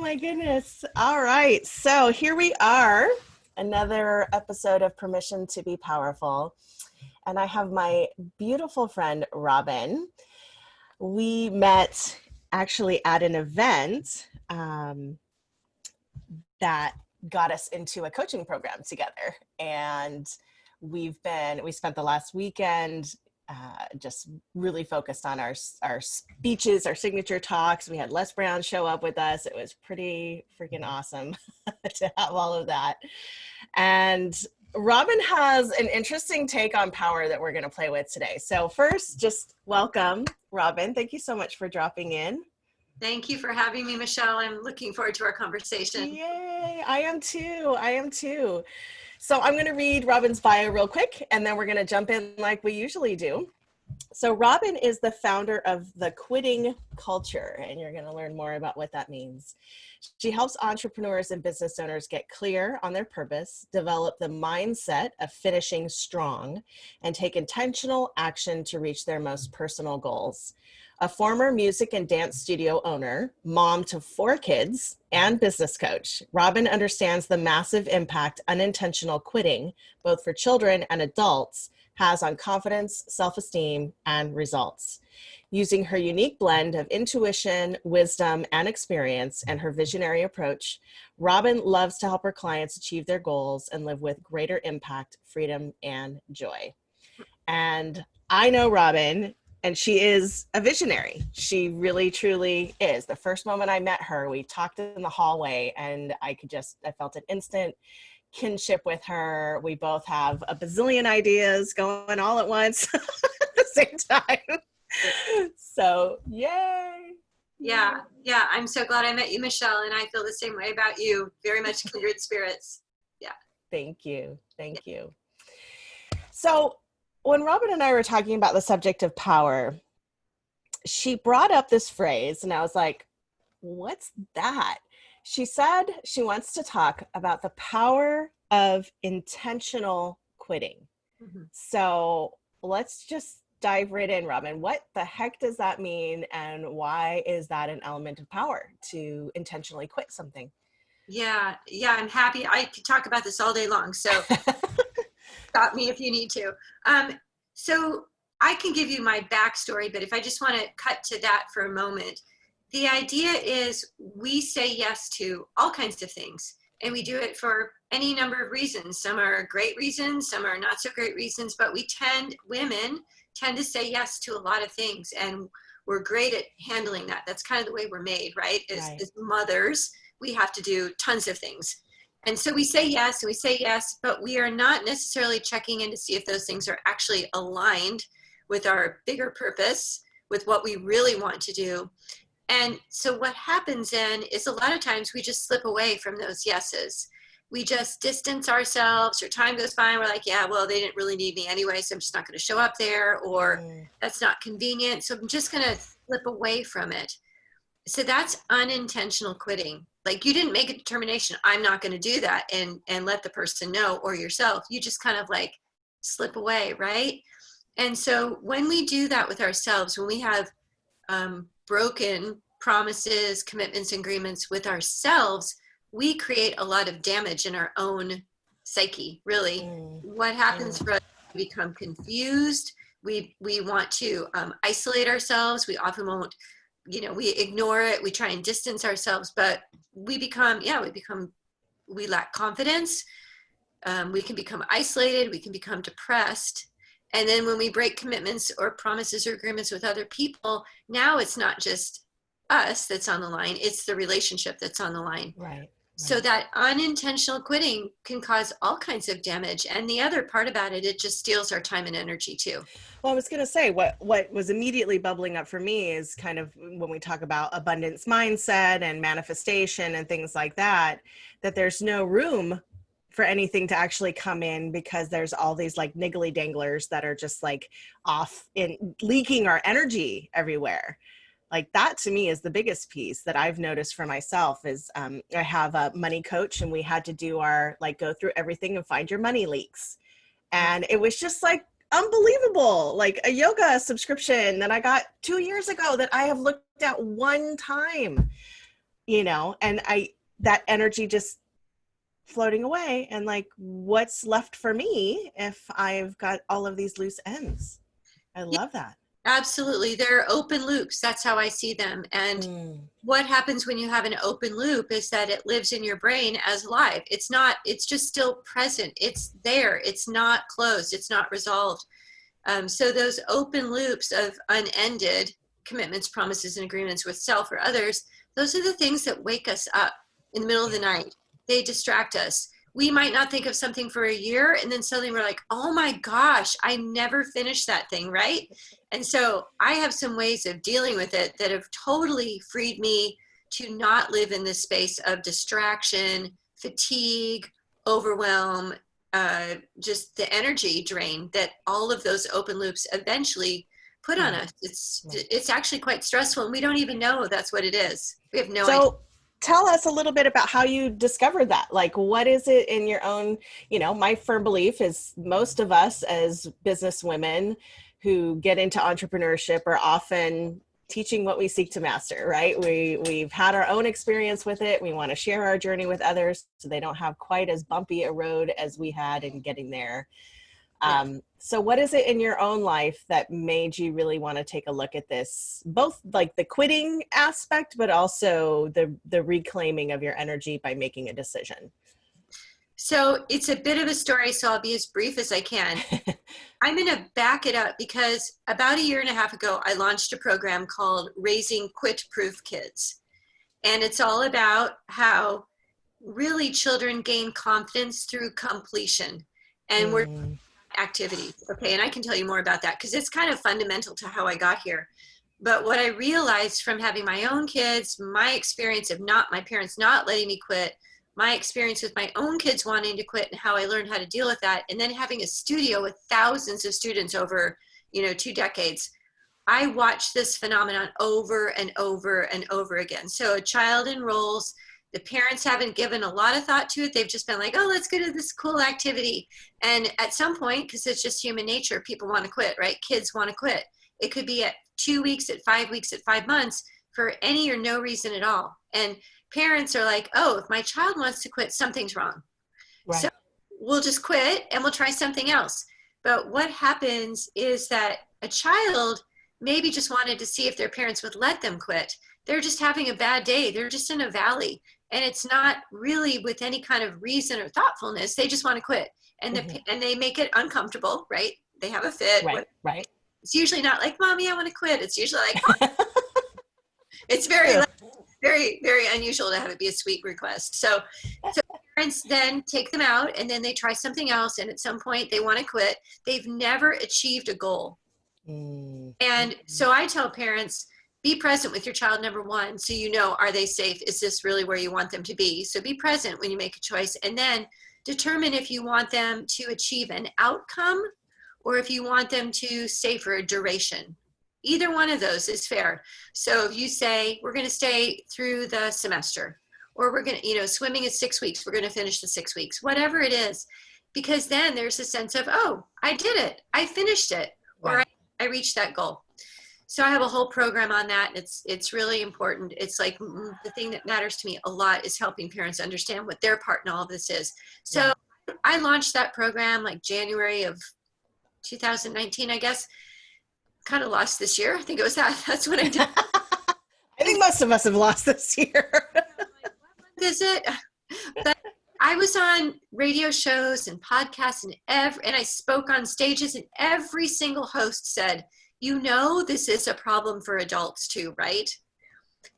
my goodness. All right. So here we are, another episode of Permission to Be Powerful. And I have my beautiful friend, Robin. We met actually at an event that got us into a coaching program together. And we spent the last weekend just really focused on our speeches, our signature talks. We had Les Brown show up with us. It was pretty freaking awesome to have all of that. And Robin has an interesting take on power that we're going to play with today. So first, just welcome, Robin. Thank you so much for dropping in. Thank you for having me, Michelle. I'm looking forward to our conversation. Yay, I am too. So I'm going to read Robin's bio real quick, and then we're going to jump in like we usually do. So Robin is the founder of the Quitting Culture, and you're going to learn more about what that means. She helps entrepreneurs and business owners get clear on their purpose, develop the mindset of finishing strong, and take intentional action to reach their most personal goals. A former music and dance studio owner, mom to 4 kids, and business coach, Robin understands the massive impact unintentional quitting, both for children and adults, has on confidence, self-esteem, and results. Using her unique blend of intuition, wisdom, and experience, and her visionary approach, Robin loves to help her clients achieve their goals and live with greater impact, freedom, and joy. And I know Robin, and she is a visionary. She really, truly is. The first moment I met her, we talked in the hallway, and I felt an instant kinship with her. We both have a bazillion ideas going all at once at the same time. So, yay. Yeah. I'm so glad I met you, Michelle, and I feel the same way about you. Very much kindred spirits. Yeah. Thank you. So, when Robin and I were talking about the subject of power, she brought up this phrase, and I was like, what's that? She said she wants to talk about the power of intentional quitting. Mm-hmm. So let's just dive right in, Robin. What the heck does that mean? And why is that an element of power to intentionally quit something? Yeah, I'm happy. I could talk about this all day long. So stop me if you need to. So I can give you my backstory, but if I just want to cut to that for a moment, the idea is we say yes to all kinds of things, and we do it for any number of reasons. Some are great reasons, some are not so great reasons, but women tend to say yes to a lot of things, and we're great at handling that. That's kind of the way we're made, right? As mothers, we have to do tons of things. And so we say yes, but we are not necessarily checking in to see if those things are actually aligned with our bigger purpose, with what we really want to do. And so what happens then is a lot of times we just slip away from those yeses. We just distance ourselves, or time goes by and we're like, yeah, well, they didn't really need me anyway, so I'm just not going to show up there, or that's not convenient, so I'm just going to slip away from it. So that's unintentional quitting. Like, you didn't make a determination, I'm not going to do that, and let the person know, or yourself. You just kind of like slip away, right? And so when we do that with ourselves, when we have broken promises, commitments, agreements with ourselves, we create a lot of damage in our own psyche, really. What happens for us, we become confused. We want to isolate ourselves. We often won't, we ignore it. We try and distance ourselves, but we lack confidence. We can become isolated. We can become depressed. And then when we break commitments or promises or agreements with other people, now it's not just us that's on the line, it's the relationship that's on the line. Right. So that unintentional quitting can cause all kinds of damage. And the other part about it, it just steals our time and energy too. Well, I was going to say, what was immediately bubbling up for me is kind of when we talk about abundance mindset and manifestation and things like that there's no room for anything to actually come in, because there's all these like niggly danglers that are just like off in leaking our energy everywhere. Like, that to me is the biggest piece that I've noticed for myself is I have a money coach, and we had to do our go through everything and find your money leaks. And it was just like unbelievable, like a yoga subscription that I got 2 years ago that I have looked at one time. and that energy just floating away, and like, what's left for me if I've got all of these loose ends? I Yeah, love that. absolutely. They're open loops. That's how I see them. And what happens when you have an open loop is that it lives in your brain as live. It's just still present. It's there. It's not closed. It's not resolved. So those open loops of unended commitments, promises, and agreements with self or others, those are the things that wake us up in the middle of the night. They distract us. We might not think of something for a year, and then suddenly we're like, oh my gosh, I never finished that thing, right? And so I have some ways of dealing with it that have totally freed me to not live in this space of distraction, fatigue, overwhelm, just the energy drain that all of those open loops eventually put on us. It's actually quite stressful, and we don't even know that's what it is. We have no idea. Tell us a little bit about how you discovered that. Like, what is it in your own, my firm belief is most of us as business women who get into entrepreneurship are often teaching what we seek to master, right? We've had our own experience with it. We want to share our journey with others so they don't have quite as bumpy a road as we had in getting there. So what is it in your own life that made you really want to take a look at this, both like the quitting aspect, but also the reclaiming of your energy by making a decision? So it's a bit of a story, so I'll be as brief as I can. I'm going to back it up because about a year and a half ago, I launched a program called Raising Quit-Proof Kids. And it's all about how really children gain confidence through completion. And we're activities. Okay. And I can tell you more about that because it's kind of fundamental to how I got here. But what I realized from having my own kids, my experience of my parents not letting me quit, my experience with my own kids wanting to quit and how I learned how to deal with that. And then having a studio with thousands of students over, 2 decades, I watched this phenomenon over and over and over again. So a child enrolls, the parents haven't given a lot of thought to it. They've just been like, oh, let's go to this cool activity. And at some point, because it's just human nature, people want to quit, right? Kids want to quit. It could be at 2 weeks, at 5 weeks, at 5 months for any or no reason at all. And parents are like, oh, if my child wants to quit, something's wrong. Right. So we'll just quit and we'll try something else. But what happens is that a child maybe just wanted to see if their parents would let them quit. They're just having a bad day. They're just in a valley. And it's not really with any kind of reason or thoughtfulness. They just want to quit. And and they make it uncomfortable, right? They have a fit. Right. It's usually not like, Mommy, I want to quit. It's usually like, it's very, very, very unusual to have it be a sweet request. So parents then take them out and then they try something else. And at some point they want to quit. They've never achieved a goal. And so I tell parents, be present with your child, number one, so are they safe? Is this really where you want them to be? So be present when you make a choice, and then determine if you want them to achieve an outcome or if you want them to stay for a duration. Either one of those is fair. So if you say, we're going to stay through the semester, or we're going to, swimming is 6 weeks, we're going to finish the 6 weeks, whatever it is, because then there's a sense of, oh, I did it, I finished it, or I reached that goal. So I have a whole program on that. It's really important. It's like the thing that matters to me a lot is helping parents understand what their part in all of this is. So I launched that program like January of 2019, I guess. Kind of lost this year. I think it was that. That's what I did. I think most of us have lost this year. What month is it? But I was on radio shows and podcasts and I spoke on stages, and every single host said, this is a problem for adults too, right?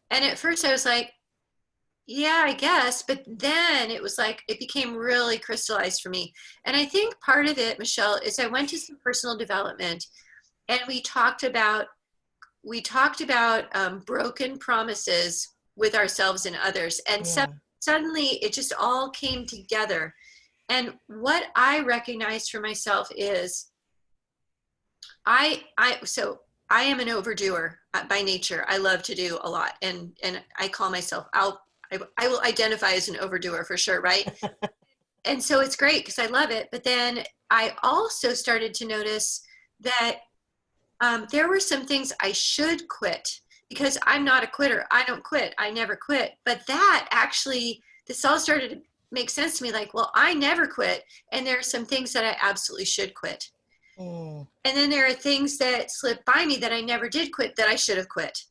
And at first I was like, yeah, I guess. But then it was like, it became really crystallized for me. And I think part of it, Michelle, is I went to some personal development and we talked about broken promises with ourselves and others. And suddenly it just all came together. And what I recognized for myself is I am an overdoer by nature. I love to do a lot. And I call myself, I will identify as an overdoer for sure. Right. And so it's great because I love it. But then I also started to notice that there were some things I should quit because I'm not a quitter. I don't quit. I never quit. But that actually, this all started to make sense to me. Like, well, I never quit. And there are some things that I absolutely should quit. Mm. And then there are things that slipped by me that I never did quit that I should have quit,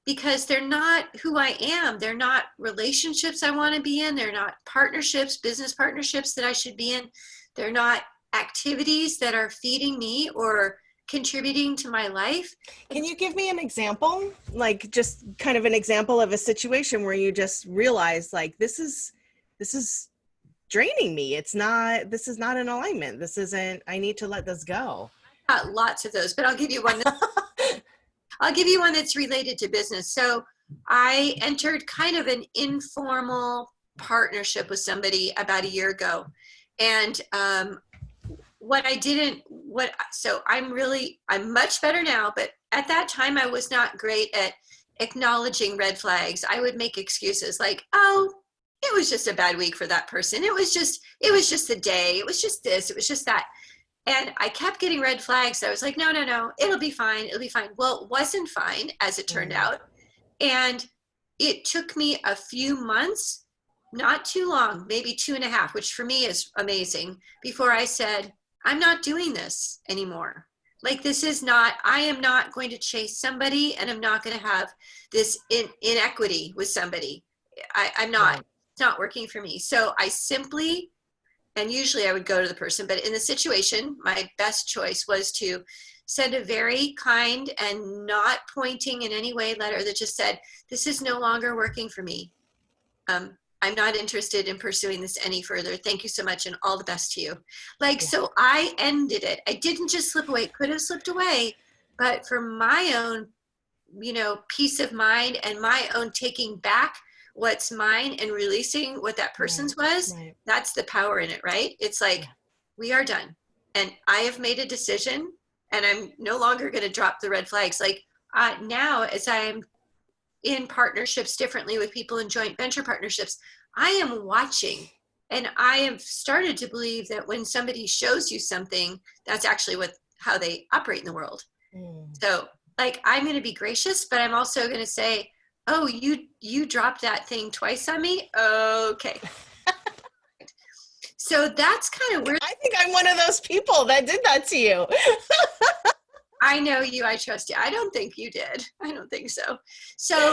because they're not who I am. They're not relationships I want to be in. They're not partnerships, business partnerships that I should be in. They're not activities that are feeding me or contributing to my life. Can you give me an example? Like just kind of an example of a situation where you just realize like, this is draining me. This is not in alignment. This isn't, I need to let this go. Lots of those, but I'll give you one. I'll give you one that's related to business. So I entered kind of an informal partnership with somebody about a year ago. And I'm much better now, but at that time I was not great at acknowledging red flags. I would make excuses like, oh, it was just a bad week for that person. It was just the day. It was just this, it was just that. And I kept getting red flags. I was like, no, it'll be fine. It'll be fine. Well, it wasn't fine, as it turned out. And it took me a few months, not too long, maybe 2.5, which for me is amazing, before I said, I'm not doing this anymore. Like, I am not going to chase somebody, and I'm not going to have this inequity with somebody. I'm not, Right. It's not working for me. So I simply, and usually I would go to the person, but in the situation, my best choice was to send a very kind and not pointing in any way letter that just said, this is no longer working for me. I'm not interested in pursuing this any further. Thank you so much, and all the best to you. Like, yeah. So I ended it. I didn't just slip away. It could have slipped away, but for my own, peace of mind and my own taking back what's mine and releasing what that person's was, that's the power in it, right? It's like, we are done. And I have made a decision, and I'm no longer going to drop the red flags. Like now, as I'm in partnerships differently with people in joint venture partnerships, I am watching, and I have started to believe that when somebody shows you something, that's actually how they operate in the world. So like, I'm going to be gracious, but I'm also going to say, oh, you dropped that thing twice on me? Okay. So that's kind of weird. I think I'm one of those people that did that to you. I know you. I trust you. I don't think you did. I don't think so. So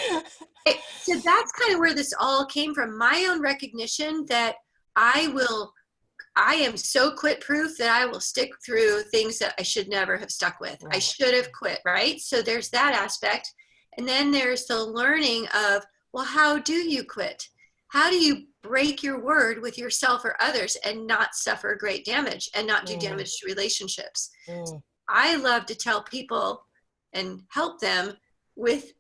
that's kind of where this all came from. My own recognition that I am so quit proof that I will stick through things that I should never have stuck with. Right. I should have quit, right? So there's that aspect. And then there's the learning of, well, how do you quit? How do you break your word with yourself or others and not suffer great damage and not do damage to relationships? I love to tell people and help them with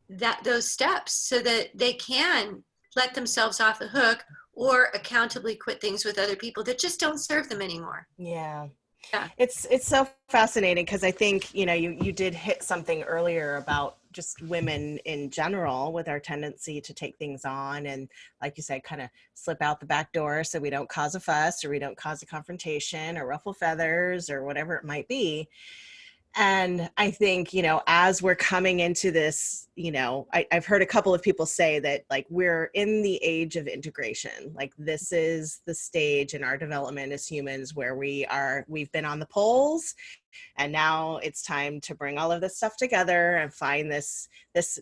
those steps so that they can let themselves off the hook or accountably quit things with other people that just don't serve them anymore. Yeah. It's so fascinating, because I think, you did hit something earlier about just women in general with our tendency to take things on and, like you said, kind of slip out the back door so we don't cause a fuss or we don't cause a confrontation or ruffle feathers or whatever it might be. And I think, as we're coming into this, I've heard a couple of people say that, like, we're in the age of integration. Like, this is the stage in our development as humans where we've been on the poles, and now it's time to bring all of this stuff together and find this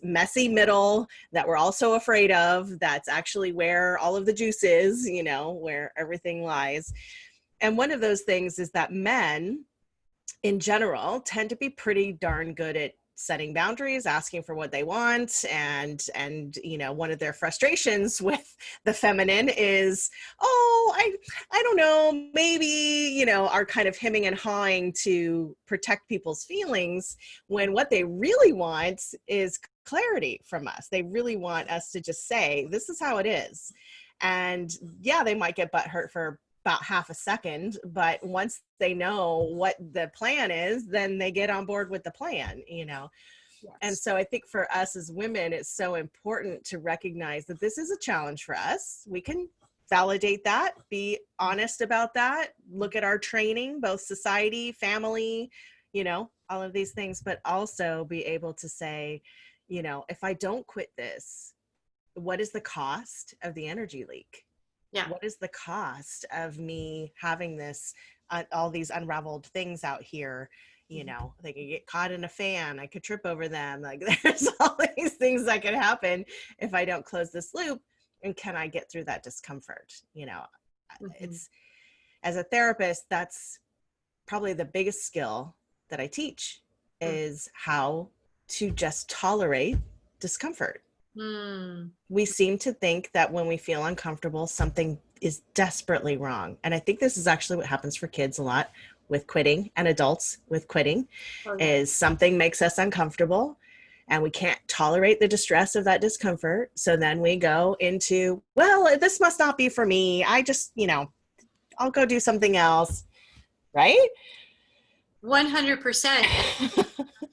messy middle that we're all so afraid of. That's actually where all of the juice is, where everything lies. And one of those things is that men, in general, tend to be pretty darn good at setting boundaries, asking for what they want. And one of their frustrations with the feminine is, I don't know, maybe, are kind of hemming and hawing to protect people's feelings, when what they really want is clarity from us. They really want us to just say, this is how it is. And they might get butthurt for about half a second, but once they know what the plan is, then they get on board with the plan, Yes. And so I think for us as women, it's so important to recognize that this is a challenge for us. We can validate that, be honest about that, look at our training, both society, family, all of these things, but also be able to say, if I don't quit this, what is the cost of the energy leak? Yeah. What is the cost of me having this, all these unraveled things out here? They could get caught in a fan. I could trip over them. Like there's all these things that could happen if I don't close this loop. And can I get through that discomfort? It's, as a therapist, that's probably the biggest skill that I teach, is how to just tolerate discomfort. We seem to think that when we feel uncomfortable, something is desperately wrong. And I think this is actually what happens for kids a lot with quitting, and adults with quitting, is something makes us uncomfortable and we can't tolerate the distress of that discomfort. So then we go into, well, this must not be for me. I just, I'll go do something else. Right? 100%.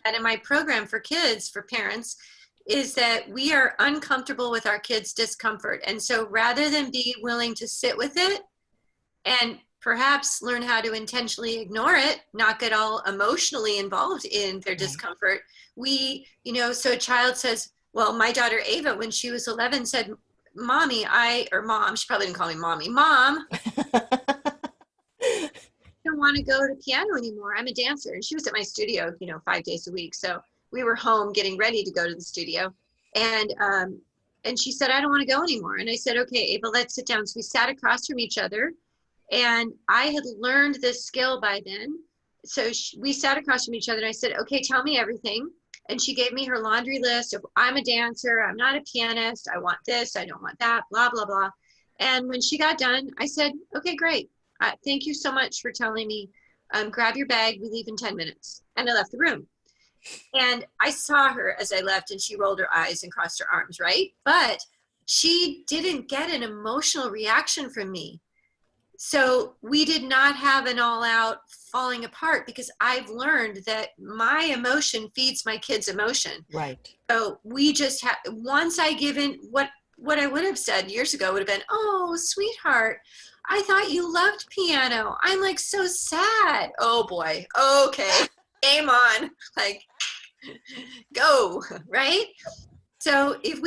And in my program for kids, for parents, is that we are uncomfortable with our kids' discomfort. And so rather than be willing to sit with it and perhaps learn how to intentionally ignore it, not get all emotionally involved in their discomfort, so a child says, well, my daughter Ava, when she was 11, said, Mom, she probably didn't call me Mommy, Mom, I don't want to go to piano anymore. I'm a dancer. And she was at my studio, 5 days a week. So we were home getting ready to go to the studio. And she said, I don't want to go anymore. And I said, okay, Ava, let's sit down. So we sat across from each other. And I had learned this skill by then. So we sat across from each other and I said, okay, tell me everything. And she gave me her laundry list of, I'm a dancer, I'm not a pianist, I want this, I don't want that, blah, blah, blah. And when she got done, I said, okay, great. Thank you so much for telling me, grab your bag, we leave in 10 minutes. And I left the room. And I saw her as I left and she rolled her eyes and crossed her arms, right? But she didn't get an emotional reaction from me. So we did not have an all out falling apart, because I've learned that my emotion feeds my kids' emotion. Right. So we just once I give in, what I would have said years ago would have been, oh, sweetheart, I thought you loved piano. I'm like so sad. Oh boy. Okay. Game on. Like, go. Right. So if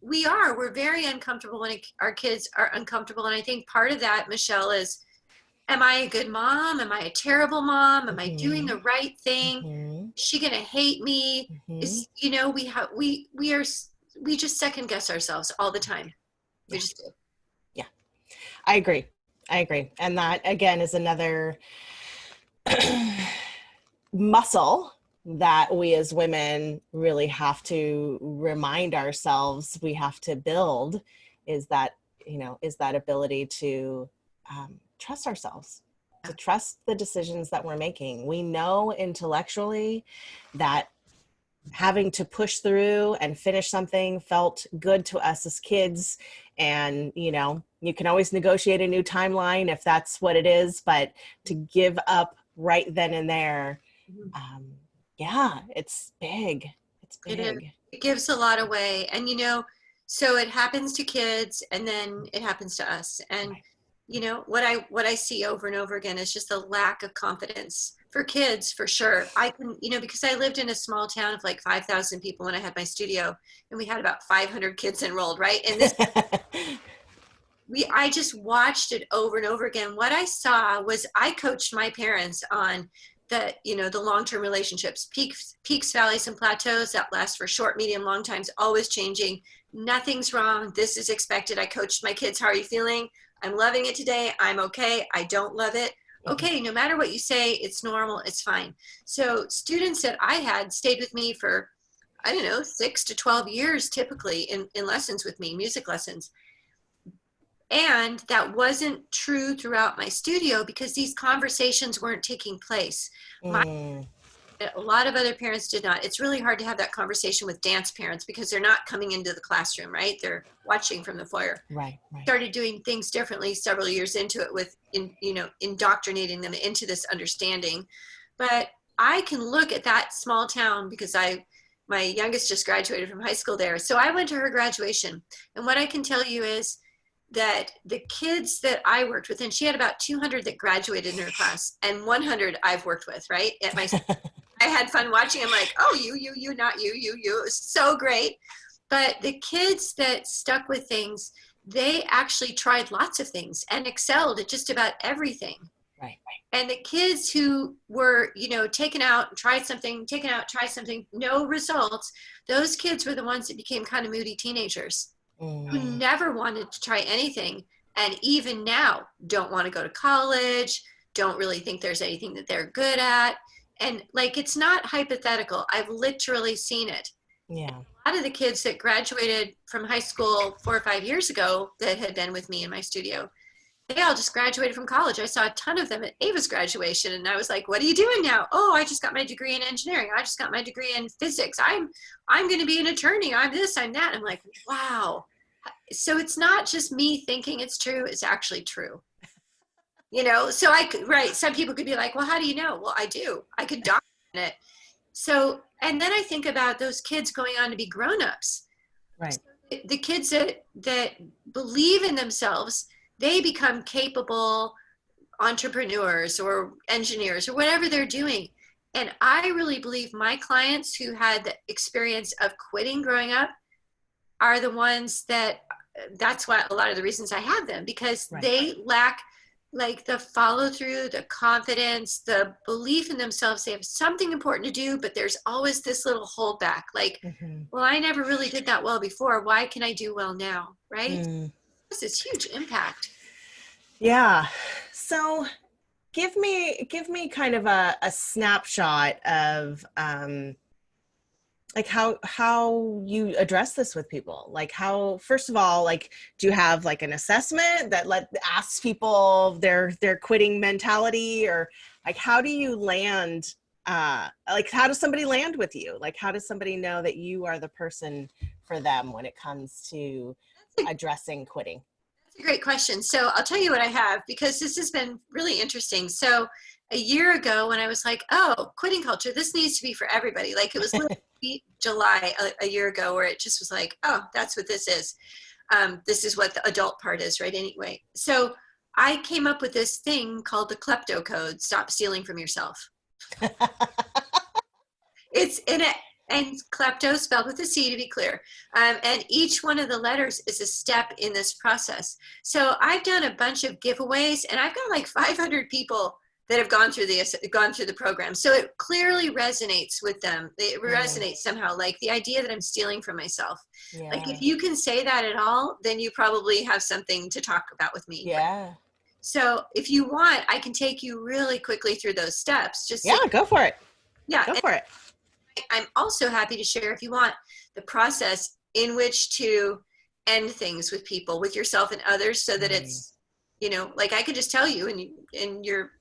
we're very uncomfortable when our kids are uncomfortable. And I think part of that, Michelle, is, am I a good mom? Am I a terrible mom? Am I doing the right thing? Is she going to hate me? Is, we just second guess ourselves all the time. We just do. Yeah, I agree. And that again is another muscle that we as women really have to remind ourselves we have to build, is that ability to trust ourselves, to trust the decisions that we're making. We know intellectually that having to push through and finish something felt good to us as kids. And, you can always negotiate a new timeline if that's what it is, but to give up right then and there, it's big. It's big. It gives a lot away. And, so it happens to kids and then it happens to us. And, what I see over and over again is just the lack of confidence for kids, for sure. I can, because I lived in a small town of like 5,000 people when I had my studio, and we had about 500 kids enrolled, right? And this, I just watched it over and over again. What I saw was, I coached my parents on the long-term relationships, peaks, valleys, and plateaus that last for short, medium, long times, always changing. Nothing's wrong. This is expected. I coached my kids. How are you feeling? I'm loving it today. I'm okay. I don't love it. Okay. No matter what you say, it's normal. It's fine. So students that I had stayed with me for, 6 to 12 years, typically in lessons with me, music lessons. And that wasn't true throughout my studio, because these conversations weren't taking place. A lot of other parents did not. It's really hard to have that conversation with dance parents, because they're not coming into the classroom, right? They're watching from the foyer. Right. Started doing things differently several years into it, with, indoctrinating them into this understanding. But I can look at that small town, because my youngest just graduated from high school there. So I went to her graduation. And what I can tell you is that the kids that I worked with, and she had about 200 that graduated in her class, and 100 I've worked with, right? I I had fun watching. I'm like, oh, you, not you. It was so great. But the kids that stuck with things, they actually tried lots of things and excelled at just about everything. Right. And the kids who were, taken out, tried something, no results, those kids were the ones that became kind of moody teenagers who never wanted to try anything. And even now don't want to go to college, don't really think there's anything that they're good at. And like, it's not hypothetical. I've literally seen it. Yeah. A lot of the kids that graduated from high school 4 or 5 years ago that had been with me in my studio, they all just graduated from college. I saw a ton of them at Ava's graduation, and I was like, what are you doing now? Oh, I just got my degree in engineering. I just got my degree in physics. I'm going to be an attorney. I'm this, I'm that. I'm like, wow. So it's not just me thinking it's true. It's actually true. So some people could be like, well, how do you know? Well, I do. I could document it. So, and then I think about those kids going on to be grown-ups. Right. So the kids that believe in themselves, they become capable entrepreneurs or engineers or whatever they're doing. And I really believe my clients who had the experience of quitting growing up are the ones that's why a lot of the reasons I have them, because they lack like the follow through, the confidence, the belief in themselves. They have something important to do, but there's always this little holdback. Like, well, I never really did that well before. Why can I do well now? Right? This is huge impact. Yeah. So give me kind of a snapshot of like how you address this with people. Like how, first of all, like, do you have like an assessment that asks people their quitting mentality, or like how do you land like how does somebody land with you? Like how does somebody know that you are the person for them when it comes to addressing quitting? That's a great question. So I'll tell you what I have, because this has been really interesting. So a year ago when I was like, oh, quitting culture, this needs to be for everybody. Like it was July a year ago where it just was like, oh, that's what this is. This is what the adult part is, right? Anyway, so I came up with this thing called the klepto code, stop stealing from yourself. It's in it. And klepto spelled with a C, to be clear. And each one of the letters is a step in this process. So I've done a bunch of giveaways, and I've got like 500 people that have gone through the program. So it clearly resonates with them. It resonates somehow, like the idea that I'm stealing from myself. Yeah. Like if you can say that at all, then you probably have something to talk about with me. Yeah. So if you want, I can take you really quickly through those steps. Go for it. Yeah. Go for it. I'm also happy to share, if you want, the process in which to end things with people, with yourself and others, so that it's, like I could just tell you, and your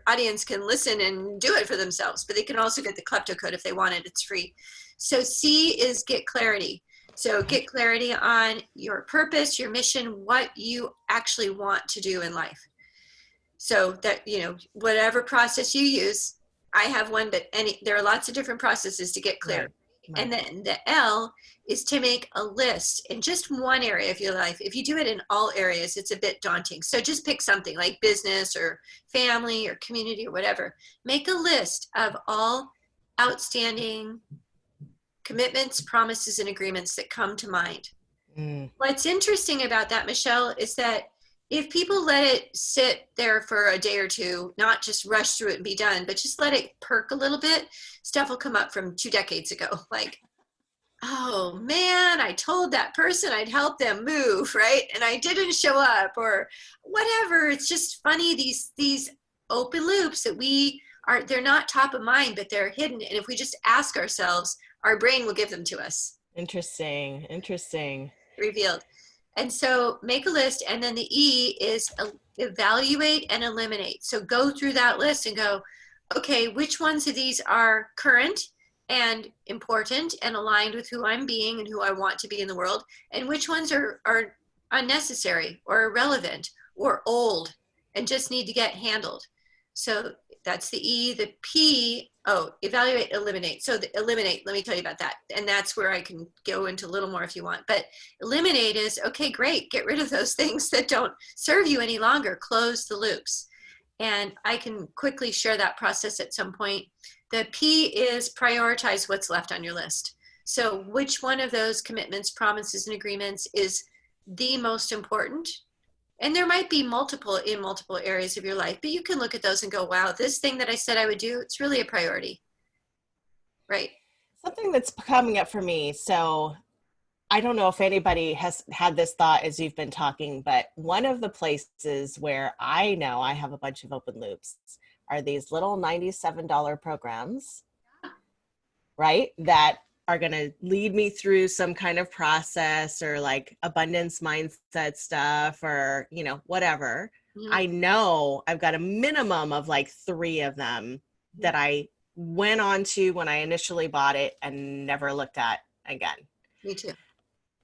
audience can listen and do it for themselves, but they can also get the klepto code if they want it. It's free. So C is get clarity. So get clarity on your purpose, your mission, what you actually want to do in life. So that, whatever process you use, I have one, but there are lots of different processes to get clear. Right. And then the L is to make a list in just one area of your life. If you do it in all areas, it's a bit daunting. So just pick something like business or family or community or whatever. Make a list of all outstanding commitments, promises, and agreements that come to mind. What's interesting about that, Michelle, is that if people let it sit there for a day or two, not just rush through it and be done, but just let it perk a little bit, stuff will come up from 2 decades ago. Like, oh man, I told that person I'd help them move, right? And I didn't show up, or whatever. It's just funny, these open loops that they're not top of mind, but they're hidden. And if we just ask ourselves, our brain will give them to us. Interesting. Revealed. And so make a list, and then the E is evaluate and eliminate. So go through that list and go, okay, which ones of these are current and important and aligned with who I'm being and who I want to be in the world, and which ones are unnecessary or irrelevant or old and just need to get handled. So that's the E. The P, evaluate, eliminate. So the eliminate, let me tell you about that. And that's where I can go into a little more if you want. But eliminate is, okay, great. Get rid of those things that don't serve you any longer. Close the loops. And I can quickly share that process at some point. The P is prioritize what's left on your list. So which one of those commitments, promises, and agreements is the most important? And there might be multiple in multiple areas of your life, but you can look at those and go, wow, this thing that I said I would do, it's really a priority, right? Something that's coming up for me. So I don't know if anybody has had this thought as you've been talking, but one of the places where I know I have a bunch of open loops are these little $97 programs, right? That are going to lead me through some kind of process or like abundance mindset stuff or, you know, whatever. Mhm. I know I've got a minimum of like 3 of them that I went on to when I initially bought it and never looked at again. Me too.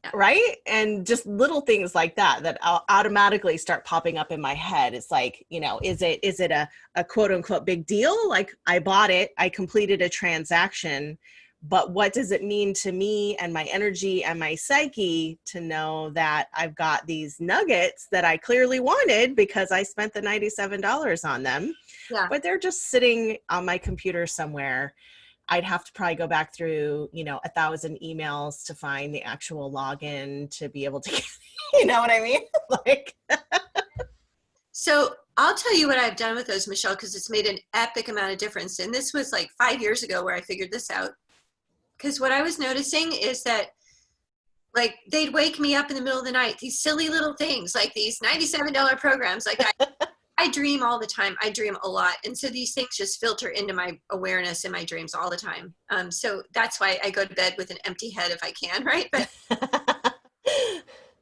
Yeah. Right? And just little things like that I'll automatically start popping up in my head. It's like, you know, is it a quote unquote big deal? Like I bought it, I completed a transaction, but what does it mean to me and my energy and my psyche to know that I've got these nuggets that I clearly wanted because I spent the $97 on them, Yeah. but they're just sitting on my computer somewhere. I'd have to probably go back through, you know, 1,000 emails to find the actual login to be able to get, you know what I mean? Like, so I'll tell you what I've done with those, Michelle, because it's made an epic amount of difference. And this was like 5 years ago where I figured this out. Because what I was noticing is that like they'd wake me up in the middle of the night, these silly little things, like these $97 programs. Like I dream all the time. I dream a lot. And so these things just filter into my awareness in my dreams all the time. So that's why I go to bed with an empty head if I can, right? But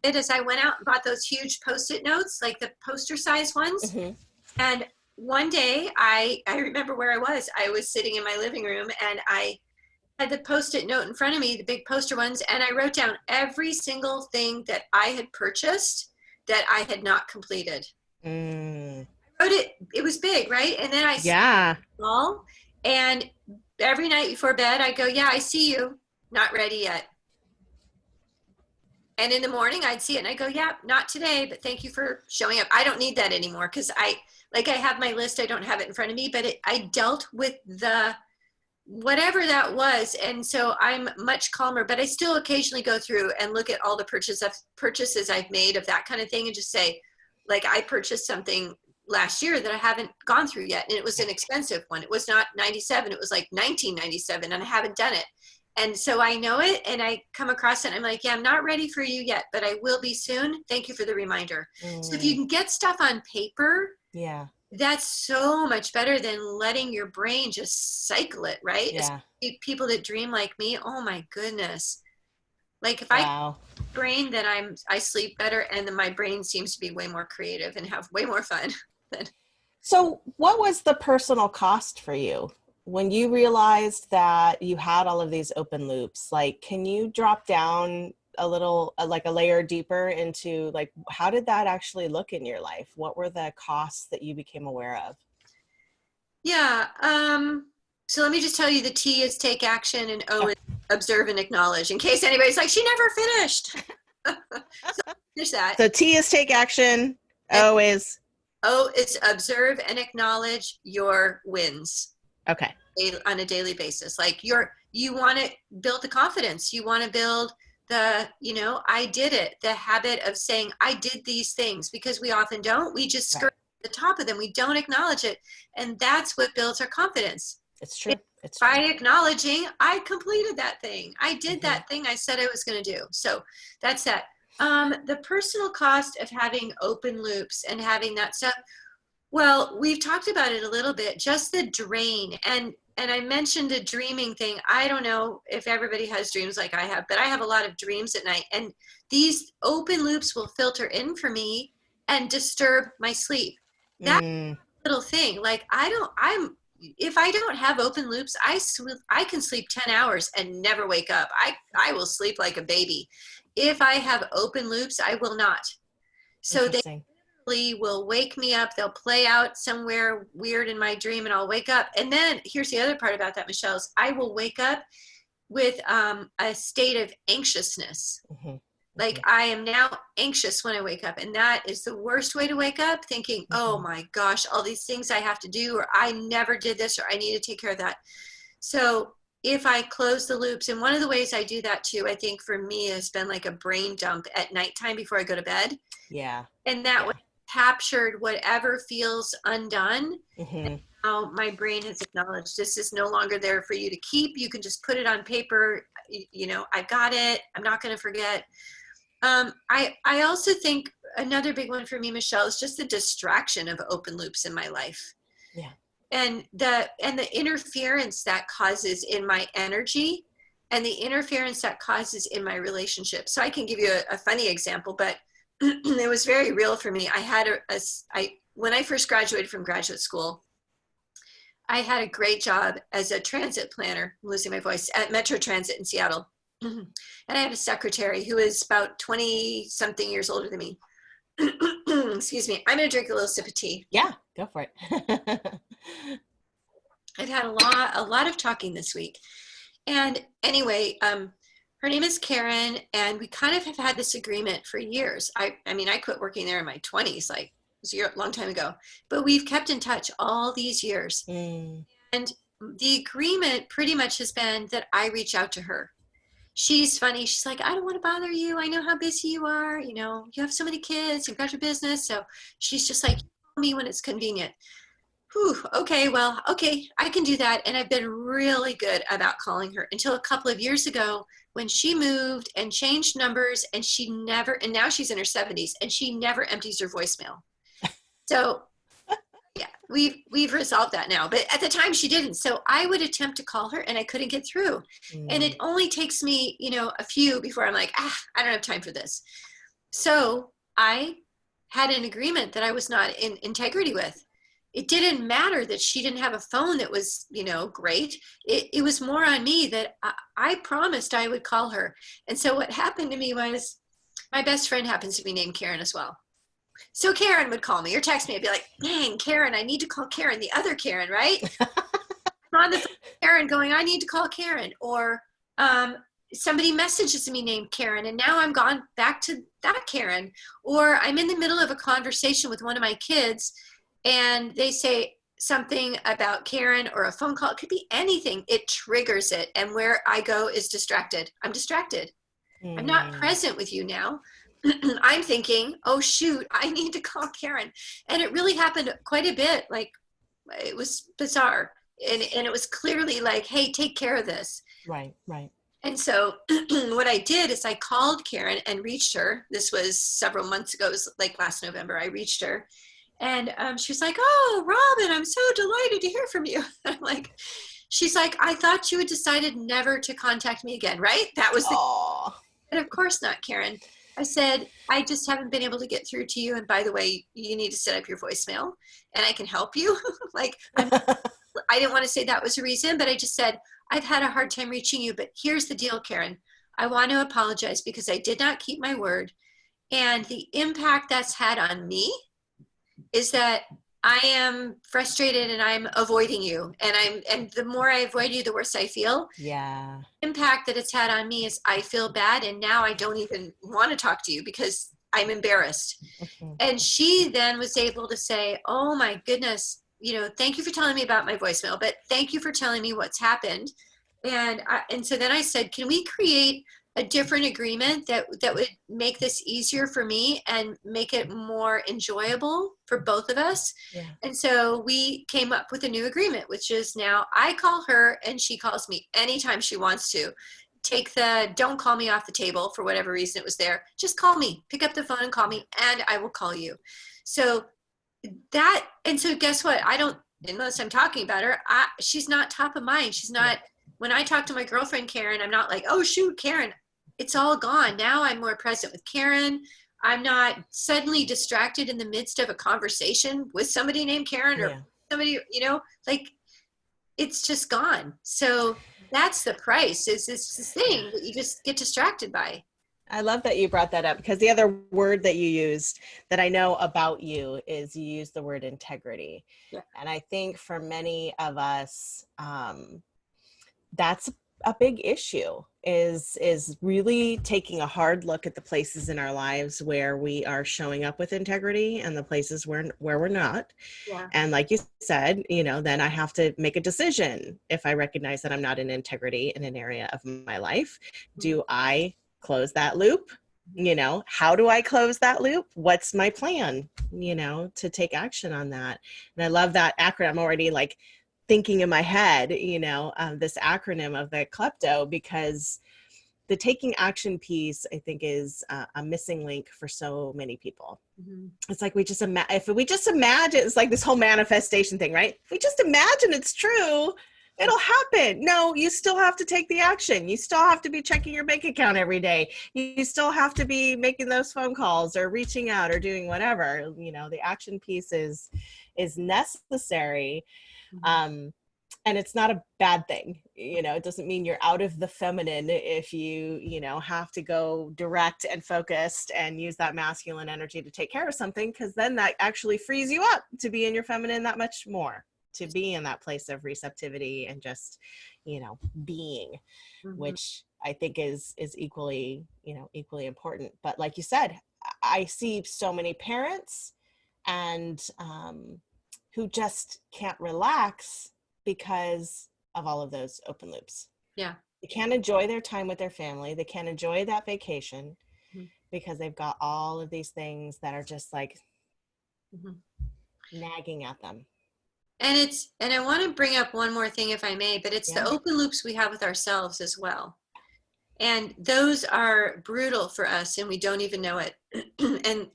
it is, I went out and bought those huge Post-it notes, like the poster size ones. mm-hmm. And one day I remember where I was sitting in my living room and I had the Post-it note in front of me, the big poster ones, and I wrote down every single thing that I had purchased that I had not completed. I wrote it, it was big, right? And then I Yeah. small, and every night before bed, I go, yeah, I see you, not ready yet. And in the morning, I'd see it and I go, yeah, not today, but thank you for showing up. I don't need that anymore because I have my list. I don't have it in front of me, but I dealt with the whatever that was. And so I'm much calmer, but I still occasionally go through and look at all the purchases I've made of that kind of thing and just say, like, I purchased something last year that I haven't gone through yet. And it was an expensive one. It was not 97. It was like 1997 and I haven't done it. And so I know it and I come across it and I'm like, yeah, I'm not ready for you yet, but I will be soon. Thank you for the reminder. So if you can get stuff on paper, Yeah. that's so much better than letting your brain just cycle it, right? Yeah. People that dream like me, oh my goodness. Like if Wow. I brain, then I sleep better and then my brain seems to be way more creative and have way more fun. So what was the personal cost for you when you realized that you had all of these open loops? Like, can you drop down a little, like a layer deeper into like, how did that actually look in your life? What were the costs that you became aware of? Yeah. So let me just tell you, the T is take action and O is observe and acknowledge in case anybody's like, she never finished. So finish that. So T is take action. O is observe and acknowledge your wins. Okay. On a daily basis. Like you want to build the confidence. You want to build the, I did it. The habit of saying, I did these things, because we often don't. We just skirt the top of them. We don't acknowledge it. And that's what builds our confidence. It's true. By acknowledging, I completed that thing. I did that thing I said I was going to do. So that's that. The personal cost of having open loops and having that stuff. Well, we've talked about it a little bit, just the drain. And I mentioned a dreaming thing. I don't know if everybody has dreams like I have, but I have a lot of dreams at night. And these open loops will filter in for me and disturb my sleep. That little thing, like if I don't have open loops, I can sleep 10 hours and never wake up. I will sleep like a baby. If I have open loops, I will not. So they will wake me up. They'll play out somewhere weird in my dream and I'll wake up. And then here's the other part about that, Michelle, is I will wake up with a state of anxiousness. Like I am now anxious when I wake up, and that is the worst way to wake up, thinking, oh my gosh, all these things I have to do, or I never did this, or I need to take care of that. So if I close the loops, and one of the ways I do that too, I think for me has been like a brain dump at nighttime before I go to bed. Yeah. And that way captured whatever feels undone. Now my brain has acknowledged this is no longer there for you to keep. You can just put it on paper. You know, I got it. I'm not going to forget. I also think another big one for me, Michelle, is just the distraction of open loops in my life. Yeah. And the interference that causes in my energy, and the interference that causes in my relationship. So I can give you a funny example, but it was very real for me. I had when I first graduated from graduate school, I had a great job as a transit planner, I'm losing my voice, at Metro Transit in Seattle. And I had a secretary who was about 20 something years older than me. Excuse me. I'm going to drink a little sip of tea. Yeah, go for it. I've had a lot of talking this week. And anyway, her name is Karen, and we kind of have had this agreement for years. I mean, I quit working there in my 20s, like it was a long time ago, but we've kept in touch all these years. And the agreement pretty much has been that I reach out to her. She's funny. She's like, I don't want to bother you. I know how busy you are. You know, you have so many kids, you've got your business. So she's just like, call me when it's convenient. Whew, okay, well, okay, I can do that. And I've been really good about calling her until a couple of years ago when she moved and changed numbers, and and now she's in her 70s, and she never empties her voicemail. So yeah, we've resolved that now, but at the time she didn't. So I would attempt to call her and I couldn't get through. And it only takes me, you know, a few before I'm like, I don't have time for this. So I had an agreement that I was not in integrity with. It didn't matter that she didn't have a phone that was, you know, great. It was more on me that I promised I would call her. And so what happened to me was, my best friend happens to be named Karen as well. So Karen would call me or text me. I'd be like, dang, Karen, I need to call Karen, the other Karen, right? I'm on the phone with Karen going, I need to call Karen. Or somebody messages me named Karen, and now I'm gone back to that Karen. Or I'm in the middle of a conversation with one of my kids, and they say something about Karen or a phone call. It could be anything. It triggers it. And where I go is distracted. I'm distracted. I'm not present with you now. I'm thinking, oh shoot, I need to call Karen. And it really happened quite a bit. Like, it was bizarre. And it was clearly like, hey, take care of this. Right. And so what I did is I called Karen and reached her. This was several months ago. It was like last November. I reached her. And she was like, oh, Robin, I'm so delighted to hear from you. I'm like, she's like, I thought you had decided never to contact me again, right? That was the, and of course not, Karen. I said, I just haven't been able to get through to you. And by the way, you need to set up your voicemail and I can help you. Like, I didn't want to say that was a reason, but I just said, I've had a hard time reaching you, but here's the deal, Karen. I want to apologize because I did not keep my word. And the impact that's had on me is that I am frustrated and I'm avoiding you. And the more I avoid you, the worse I feel. Yeah. The impact that it's had on me is I feel bad. And now I don't even want to talk to you because I'm embarrassed. And she then was able to say, oh my goodness, you know, thank you for telling me about my voicemail, but thank you for telling me what's happened. And so then I said, can we create a different agreement that would make this easier for me and make it more enjoyable for both of us? Yeah. And so we came up with a new agreement, which is now I call her and she calls me anytime she wants to. Take the don't call me off the table for whatever reason it was there. Just call me, pick up the phone and call me, and I will call you. So that, and so guess what? I don't, unless I'm talking about her, she's not top of mind. She's not, when I talk to my girlfriend, Karen, I'm not like, oh shoot, Karen, it's all gone. Now I'm more present with Karen. I'm not suddenly distracted in the midst of a conversation with somebody named Karen or somebody, you know, like it's just gone. So that's the price, is this thing that you just get distracted by. I love that you brought that up, because the other word that you used that I know about you is you use the word integrity. Yeah. And I think for many of us, that's a big issue is really taking a hard look at the places in our lives where we are showing up with integrity and the places where we're not. Yeah. And like you said, then I have to make a decision. If I recognize that I'm not in integrity in an area of my life, do I close that loop? How do I close that loop? What's my plan, to take action on that? And I love that acronym. I'm already like thinking in my head, this acronym of the klepto, because the taking action piece, I think, is a missing link for so many people. Mm-hmm. It's like if we just imagine, it's like this whole manifestation thing, right? If we just imagine it's true, it'll happen. No, you still have to take the action. You still have to be checking your bank account every day. You still have to be making those phone calls or reaching out or doing whatever. The action piece is necessary. And it's not a bad thing. It doesn't mean you're out of the feminine if you have to go direct and focused and use that masculine energy to take care of something, because then that actually frees you up to be in your feminine that much more, to be in that place of receptivity and just, being, which I think is equally important. But like you said, I see so many parents and who just can't relax because of all of those open loops. Yeah. They can't enjoy their time with their family. They can't enjoy that vacation because they've got all of these things that are just like nagging at them. And I want to bring up one more thing, if I may, but it's the open loops we have with ourselves as well. And those are brutal for us and we don't even know it.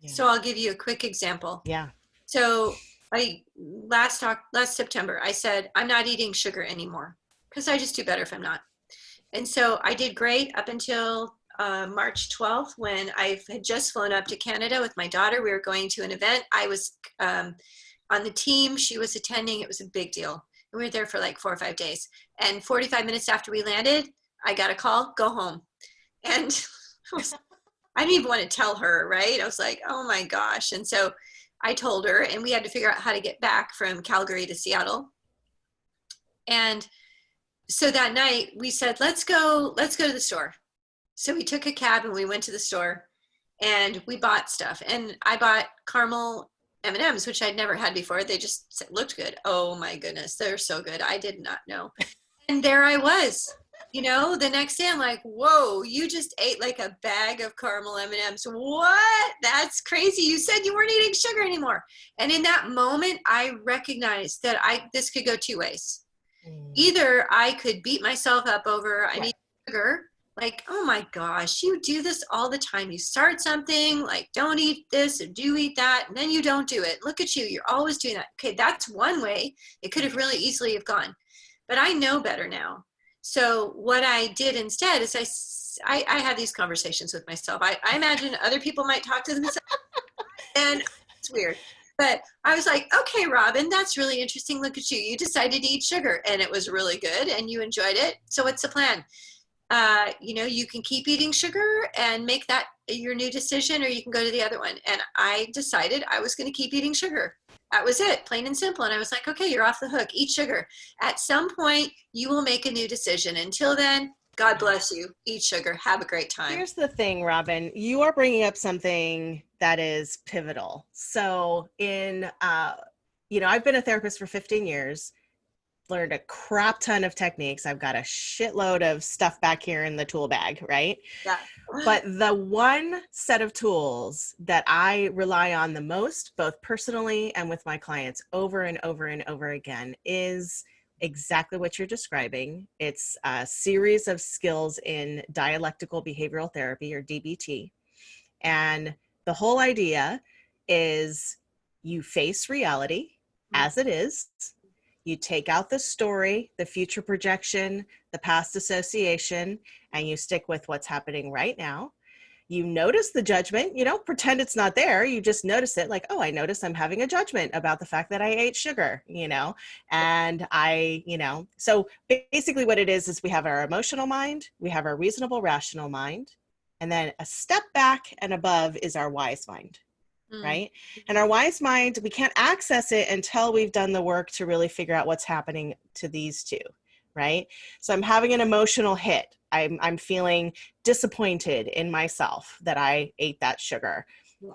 So I'll give you a quick example. Yeah. So last September, I said, I'm not eating sugar anymore because I just do better if I'm not. And so I did great up until March 12th, when I had just flown up to Canada with my daughter. We were going to an event. I was on the team. She was attending. It was a big deal. And we were there for like 4 or 5 days. And 45 minutes after we landed, I got a call, go home. And I didn't even want to tell her, right? I was like, oh my gosh. And so I told her, and we had to figure out how to get back from Calgary to Seattle. And so that night we said, let's go to the store. So we took a cab and we went to the store and we bought stuff. And I bought caramel M&Ms, which I'd never had before. They just looked good. Oh my goodness, they're so good. I did not know. And there I was, the next day I'm like, whoa, you just ate like a bag of caramel M&Ms. What? That's crazy. You said you weren't eating sugar anymore. And in that moment, I recognized that this could go 2 ways. Either I could beat myself up over, I need sugar. Like, oh my gosh, you do this all the time. You start something like, don't eat this or do eat that, and then you don't do it. Look at you. You're always doing that. Okay, that's one way. It could have really easily have gone. But I know better now. So what I did instead is I had these conversations with myself. I imagine other people might talk to themselves, and it's weird. But I was like, okay, Robin, that's really interesting. Look at you. You decided to eat sugar, and it was really good, and you enjoyed it. So what's the plan? You can keep eating sugar and make that your new decision, or you can go to the other one. And I decided I was going to keep eating sugar. That was it, plain and simple. And I was like, okay, you're off the hook. Eat sugar. At some point, you will make a new decision. Until then, God bless you. Eat sugar. Have a great time. Here's the thing, Robin. You are bringing up something that is pivotal. So I've been a therapist for 15 years. Learned a crap ton of techniques. I've got a shitload of stuff back here in the tool bag, right? Yeah. But the one set of tools that I rely on the most, both personally and with my clients over and over and over again, is exactly what you're describing. It's a series of skills in dialectical behavioral therapy, or DBT. And the whole idea is you face reality as it is. You take out the story, the future projection, the past association, and you stick with what's happening right now. You notice the judgment. You don't pretend it's not there. You just notice it, like, oh, I notice I'm having a judgment about the fact that I ate sugar, and so basically what it is we have our emotional mind, we have our reasonable, rational mind, and then a step back and above is our wise mind. Right? And our wise mind, we can't access it until we've done the work to really figure out what's happening to these two. right? So I'm having an emotional hit. I'm feeling disappointed in myself that I ate that sugar.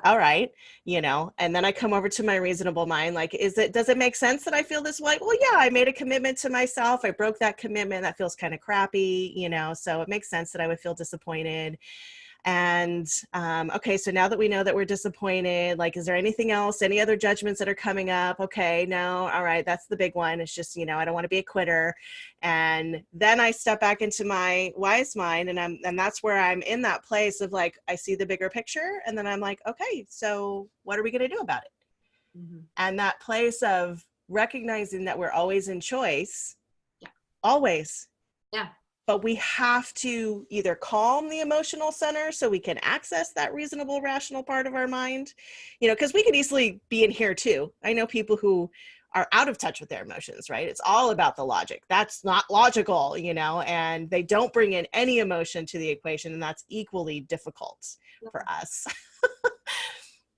All right, and then I come over to my reasonable mind, like, does it make sense that I feel this way? Well, yeah, I made a commitment to myself. I broke that commitment. That feels kind of crappy, so it makes sense that I would feel disappointed. And okay, so now that we know that we're disappointed, like, is there anything else, any other judgments that are coming up? Okay, no, all right, that's the big one. It's just, I don't want to be a quitter. And then I step back into my wise mind, and that's where I'm in that place of, like, I see the bigger picture, and then I'm like, okay, so what are we going to do about it? Mm-hmm. And that place of recognizing that we're always in choice, always. Yeah. But we have to either calm the emotional center so we can access that reasonable, rational part of our mind, because we could easily be in here too. I know people who are out of touch with their emotions, right? It's all about the logic. That's not logical, and they don't bring in any emotion to the equation, and that's equally difficult for us.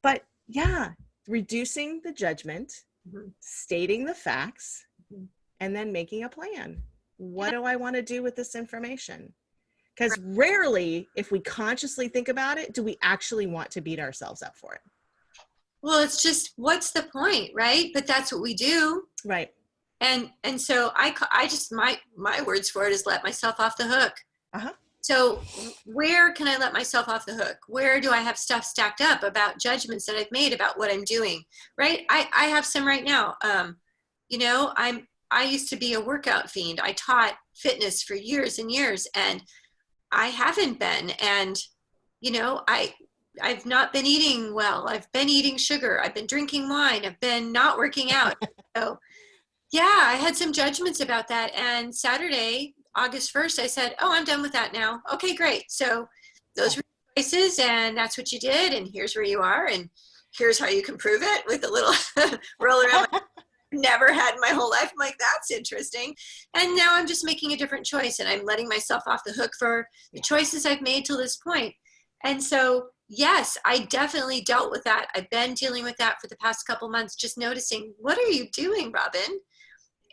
But yeah, reducing the judgment, mm-hmm. stating the facts, mm-hmm. and then making a plan. What do I want to do with this information? Because rarely, if we consciously think about it, do we actually want to beat ourselves up for it. Well, it's just, what's the point, right? But that's what we do. Right. And so I just, my words for it is let myself off the hook. Uh-huh. So where can I let myself off the hook? Where do I have stuff stacked up about judgments that I've made about what I'm doing, right? I have some right now. I used to be a workout fiend. I taught fitness for years and years, and I haven't been. And, I've not been eating well. I've been eating sugar. I've been drinking wine. I've been not working out. So yeah, I had some judgments about that. And Saturday, August 1st, I said, oh, I'm done with that now. Okay, great. So those were choices, and that's what you did. And here's where you are. And here's how you can prove it with a little roll around my never had in my whole life. I'm like, that's interesting. And now I'm just making a different choice, and I'm letting myself off the hook for the choices I've made till this point. And so, yes, I definitely dealt with that. I've been dealing with that for the past couple months, just noticing, what are you doing, Robin?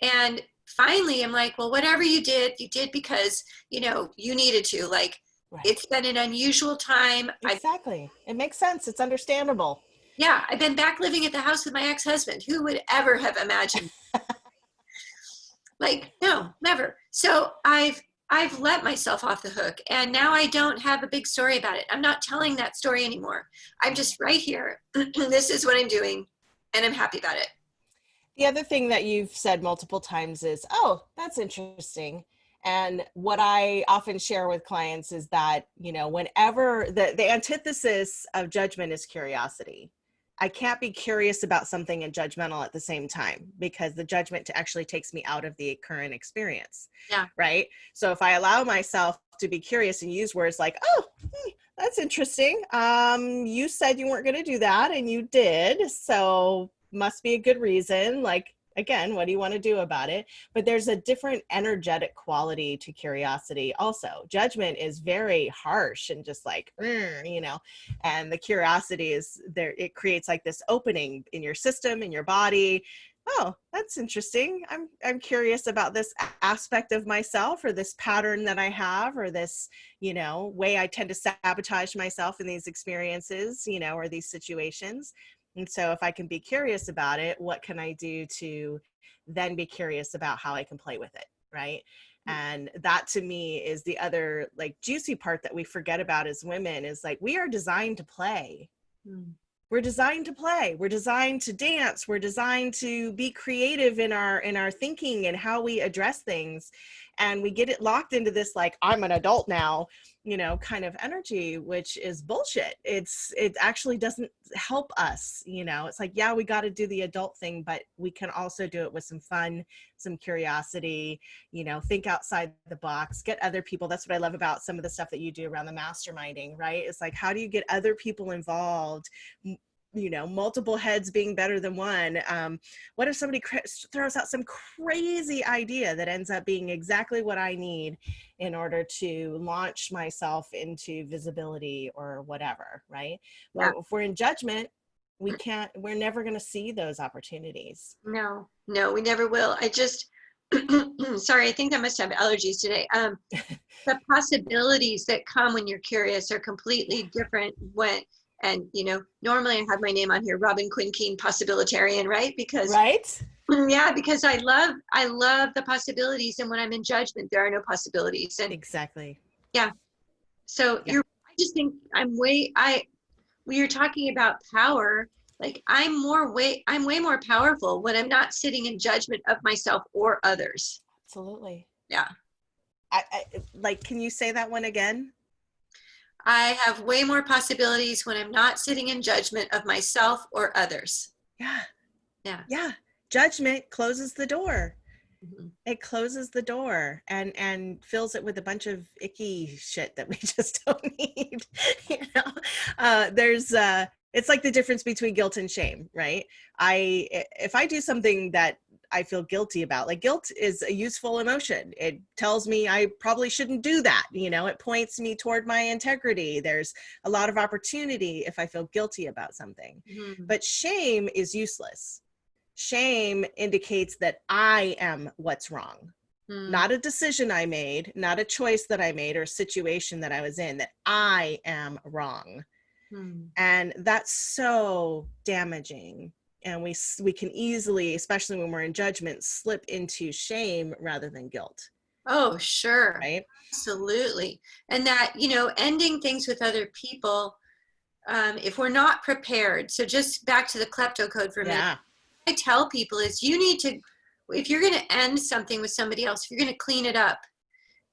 And finally, I'm like, well, whatever you did because, you needed to. Like, right. It's been an unusual time. Exactly. It makes sense. It's understandable. Yeah, I've been back living at the house with my ex-husband. Who would ever have imagined? Like, no, never. So I've let myself off the hook, and now I don't have a big story about it. I'm not telling that story anymore. I'm just right here. This is what I'm doing, and I'm happy about it. The other thing that you've said multiple times is, oh, that's interesting. And what I often share with clients is that, whenever the antithesis of judgment is curiosity. I can't be curious about something and judgmental at the same time, because the judgment actually takes me out of the current experience. Yeah. Right. So if I allow myself to be curious and use words like, oh, that's interesting. You said you weren't going to do that, and you did. So must be a good reason. Like, again, what do you want to do about it? But there's a different energetic quality to curiosity also. Judgment is very harsh and just like, and the curiosity is there. It creates like this opening in your system, in your body. Oh, that's interesting. I'm curious about this aspect of myself, or this pattern that I have, or this, way I tend to sabotage myself in these experiences, or these situations. And so if I can be curious about it, what can I do to then be curious about how I can play with it, right? And that to me is the other like juicy part that we forget about as women, is like, we are designed to play. We're designed to play. We're designed to dance. We're designed to be creative in our thinking and how we address things. And we get it locked into this, like, I'm an adult now, kind of energy, which is bullshit. It actually doesn't help us. It's like, yeah, we got to do the adult thing, but we can also do it with some fun, some curiosity, think outside the box, get other people. That's what I love about some of the stuff that you do around the masterminding, right? It's like, how do you get other people involved? Multiple heads being better than one. What if somebody throws out some crazy idea that ends up being exactly what I need in order to launch myself into visibility or whatever, right? Yeah. Well, if we're in judgment, we're never going to see those opportunities. No, we never will. sorry, I think I must have allergies today. The possibilities that come when you're curious are completely different and normally I have my name on here, Robin Quinn Keehn, possibilitarian, right? Because Right? yeah, because I love the possibilities, and when I'm in judgment, there are no possibilities. And Exactly. yeah, so Yeah. I just think when you're talking about power, like I'm way more powerful when I'm not sitting in judgment of myself or others. Absolutely. Yeah. Like, can you say that one again? I have way more possibilities when I'm not sitting in judgment of myself or others. Yeah. Yeah. Yeah. Judgment closes the door. Mhm. It closes the door and fills it with a bunch of icky shit that we just don't need. You know, there's it's like the difference between guilt and shame, right? If I do something that I feel guilty about, like guilt is a useful emotion. It tells me I probably shouldn't do that. You know, it points me toward my integrity. There's a lot of opportunity if I feel guilty about something. Mhm. But shame is useless. Shame indicates that I am what's wrong, Mhm. not a decision I made, not a choice that I made or a situation that I was in, that I am wrong. Mhm. And that's so damaging. And we can easily, especially when we're in judgment, slip into shame rather than guilt, Oh, sure. right? Absolutely. And that, ending things with other people, if we're not prepared. So just back to the klepto code for a minute. Yeah. I tell people is you need to, if you're going to end something with somebody else, if you're going to clean it up,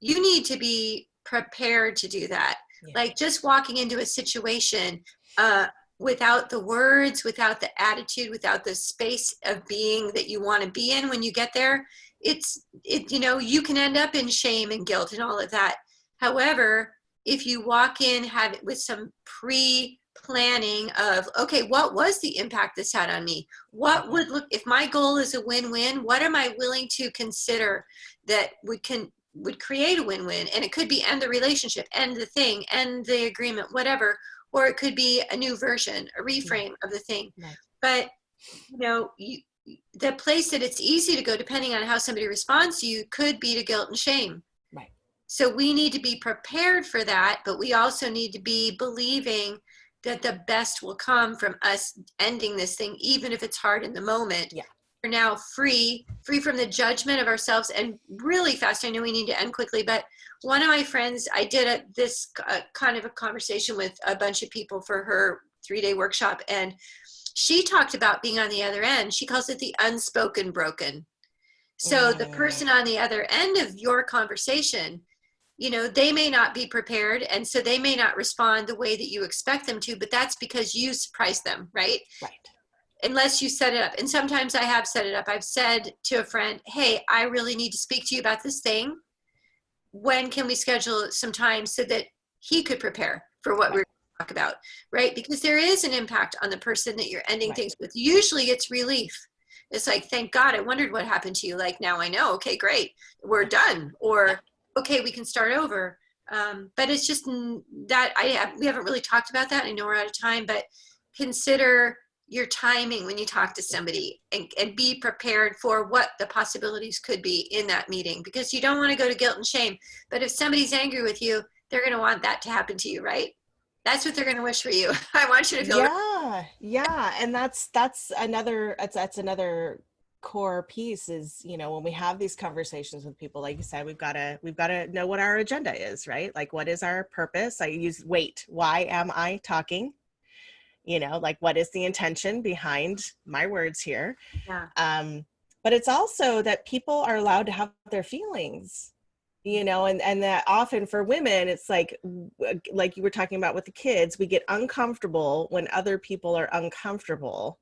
you need to be prepared to do that. Yeah. Like just walking into a situation without the words, without the attitude, without the space of being that you want to be in when you get there, you can end up in shame and guilt and all of that. However, if you walk in, have it with some planning of, okay, what was the impact this had on me? What would look, if my goal is a win-win, what am I willing to consider that would create a win-win? And it could be end the relationship, end the thing, end the agreement, whatever, or it could be a new version, a reframe of the thing. Right. But the place that it's easy to go, depending on how somebody responds to you, could be to guilt and shame. Right. So we need to be prepared for that, but we also need to be believing that the best will come from us ending this thing, even if it's hard in the moment. Yeah. We're now free from the judgment of ourselves. And really fast, I know we need to end quickly, but one of my friends, I did this kind of a conversation with a bunch of people for her 3-day workshop, and she talked about being on the other end. She calls it the unspoken broken. So the person on the other end of your conversation, they may not be prepared, and so they may not respond the way that you expect them to, but that's because you surprised them, right? Right. Unless you set it up. And sometimes I have set it up. I've said to a friend, hey, I really need to speak to you about this thing. When can we schedule some time so that he could prepare for what we're going to talk about, right? Because there is an impact on the person that you're ending things with. Usually it's relief. It's like, thank God, I wondered what happened to you. Like, now I know. Okay, great. We're done. Or, okay, we can start over. But it's just that we haven't really talked about that. I know we're out of time, but consider your timing when you talk to somebody, and be prepared for what the possibilities could be in that meeting, because you don't want to go to guilt and shame. But if somebody's angry with you, they're going to want that to happen to you, right? That's what they're going to wish for you. I want you to feel Yeah. And that's another core piece is, when we have these conversations with people, like you said, we've got to know what our agenda is, right? Like, what is our purpose? I use why am I talking? Like, what is the intention behind my words here? Yeah. But it's also that people are allowed to have their feelings, and that often for women, it's like you were talking about with the kids, we get uncomfortable when other people are uncomfortable.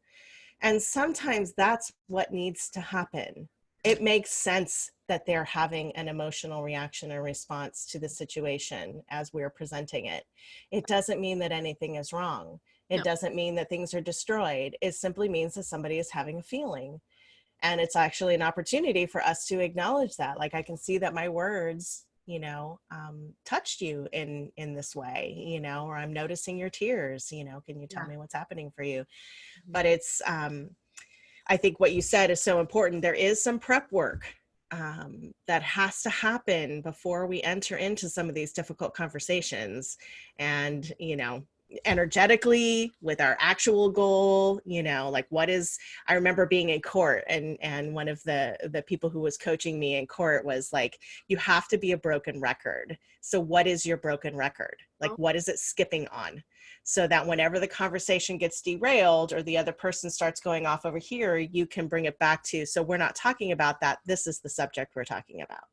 And sometimes that's what needs to happen. It makes sense that they're having an emotional reaction or response to the situation as we're presenting it. It doesn't mean that anything is wrong. It doesn't mean that things are destroyed. It simply means that somebody is having a feeling. And it's actually an opportunity for us to acknowledge that. Like, I can see that my words, touched you in this way, or I'm noticing your tears, can you tell me what's happening for you? But it's, I think what you said is so important. There is some prep work that has to happen before we enter into some of these difficult conversations. And, you know, energetically with our actual goal, you know, like I remember being in court, and one of the people who was coaching me in court was like, you have to be a broken record. So what is your broken record? Like, what is it skipping on? So that whenever the conversation gets derailed or the other person starts going off over here, you can bring it back to, so we're not talking about that. This is the subject we're talking about.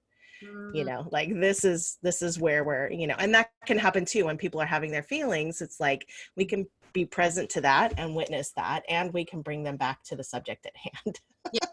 You know, like this is where we're, you know, and that can happen too when people are having their feelings. It's like we can be present to that and witness that, and we can bring them back to the subject at hand. Yeah.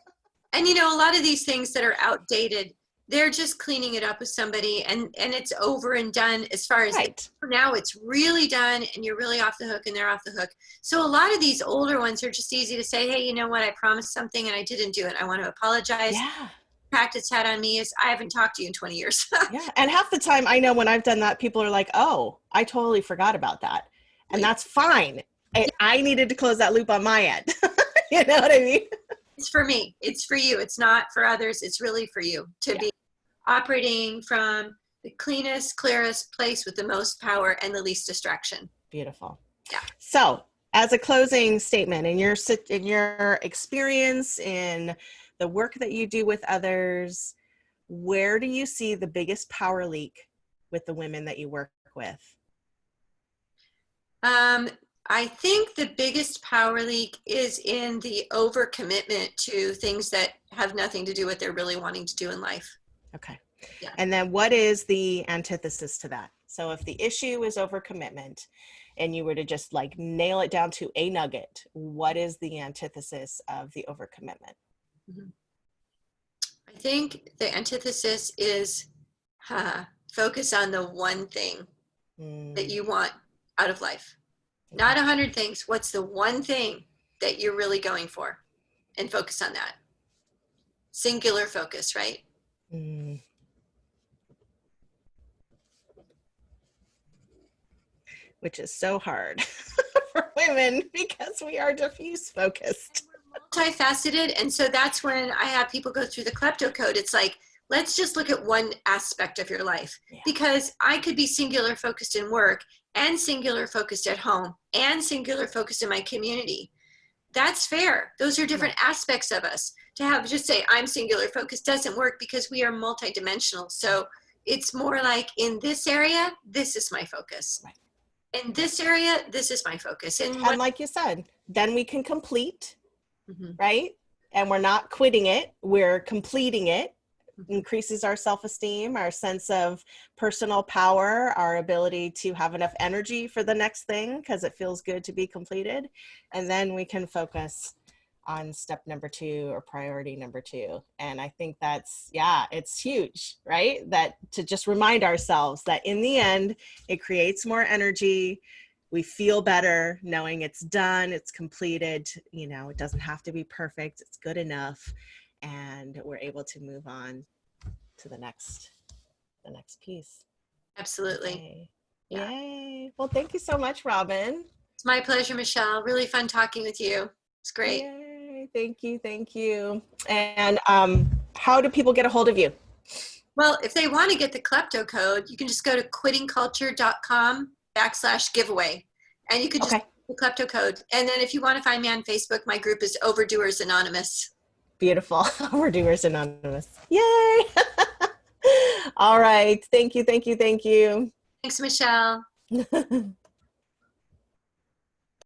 And you know, a lot of these things that are outdated, they're just cleaning it up with somebody, and it's over and done. As far as for now, it's really done, and you're really off the hook and they're off the hook. So a lot of these older ones are just easy to say, hey, you know what, I promised something and I didn't do it. I want to apologize. Yeah. Impact it's had on me is I haven't talked to you in 20 years. Yeah. And half the time I know when I've done that, people are like, oh, I totally forgot about that. And that's fine. I needed to close that loop on my end. You know what I mean? It's for me. It's for you. It's not for others. It's really for you to be operating from the cleanest, clearest place with the most power and the least distraction. Beautiful. Yeah. So as a closing statement, in your experience, in the work that you do with others, where do you see the biggest power leak with the women that you work with? I think the biggest power leak is in the overcommitment to things that have nothing to do with what they're really wanting to do in life. Okay. Yeah. And then what is the antithesis to that? So if the issue is overcommitment and you were to just like nail it down to a nugget, what is the antithesis of the overcommitment? Mm-hmm. I think the antithesis is focus on the one thing that you want out of life. Not 100 things. What's the one thing that you're really going for? And focus on that. Singular focus, right? Which is so hard for women because we are diffuse focused. Multifaceted. And so that's when I have people go through the klepto code. It's like, let's just look at one aspect of your life, because I could be singular focused in work and singular focused at home and singular focused in my community. That's fair. Those are different aspects of us. To have just say I'm singular focused doesn't work because we are multidimensional. So it's more like in this area, this is my focus. In this area, this is my focus. And like you said, then we can complete, right? And we're not quitting it, we're completing it. Increases our self-esteem, our sense of personal power, our ability to have enough energy for the next thing because it feels good to be completed. And then we can focus on step number 2 or priority number 2. And I think that's, it's huge, right? That to just remind ourselves that in the end, it creates more energy. We feel better knowing it's done, it's completed, you know, it doesn't have to be perfect, it's good enough. And we're able to move on to the next piece. Absolutely. Yay. Well, thank you so much, Robin. It's my pleasure, Michelle. Really fun talking with you. It's great. Yay. Thank you. And how do people get a hold of you? Well, if they want to get the klepto code, you can just go to quittingculture.com/giveaway. And you can just the klepto code. And then if you want to find me on Facebook, my group is Overdoers Anonymous. Beautiful. Overdoers Anonymous. Yay. All right. Thank you. Thanks, Michelle.